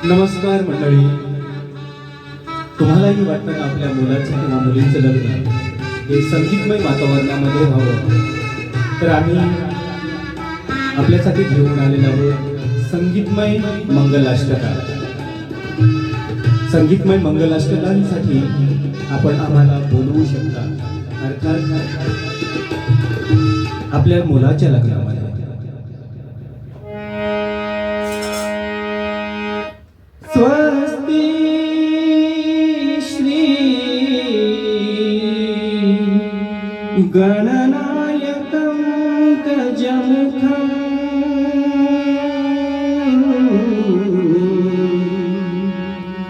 नमस्कार मंडळी. तुम्हालाही वाटतं ना आपल्या मुलाचं किंवा मुलीचं लग्न हे संगीतमय वातावरणामध्ये व्हावं, तर आम्ही आपल्यासाठी घेऊन आलेलो आहोत संगीतमय मंगलाष्टका. संगीतमय मंगलाष्टकांसाठी आपण आम्हाला बोलवू शकता, अर्थात आपल्या मुलाच्या लग्नामध्ये. स्वस्ति श्री गणनायकं गजमुखं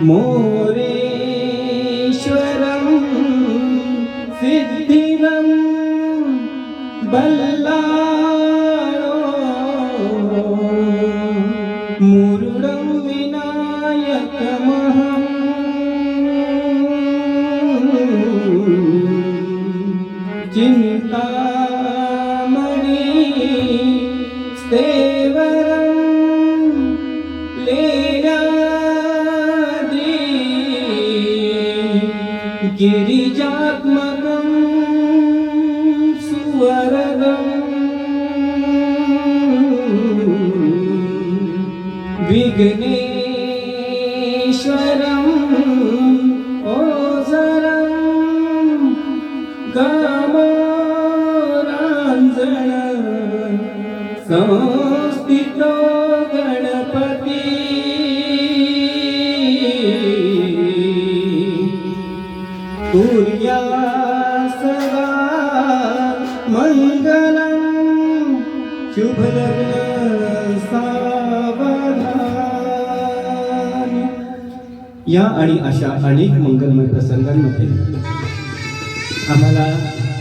मोरेश्वरं सिद्धिदं बल्लाळो मुरुडं विनायकमहं चिन्तामणि स्थेवरं लेनाद्रि गिरिजात्मकं सुवरदं विघ्नेश्वरं ओझरं गामारांजण संस्थितो गणपती कुर्या सदा मंगलं शुभलग्न सावधान. या आणि अशा अनेक मंगलमय प्रसंगांमध्ये आम्हाला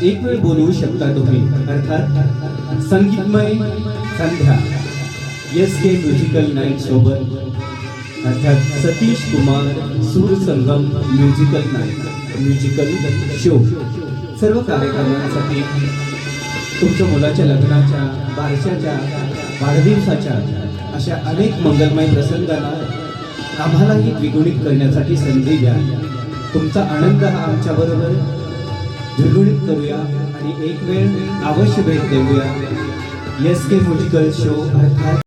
एक वेळ बोलवू शकता तुम्ही, अर्थात संगीतमय संध्या SK म्युझिकल नाईट सोबत, अर्थात सतीश कुमार सूर संगम म्युझिकल नाईट म्युझिकल शो. सर्व कार्यक्रमांसाठी तुमच्या मुलाच्या लग्नाच्या, बारशाच्या, वाढदिवसाच्या अशा अनेक मंगलमय प्रसंगांना आम्हालाही द्विगुणित करण्यासाठी संधी द्या. तुमचा आनंद हा आमच्याबरोबर द्विगुणित करूया आणि एक वेळ अवश्य भेट देऊया. SK म्युझिकल शो, अर्थात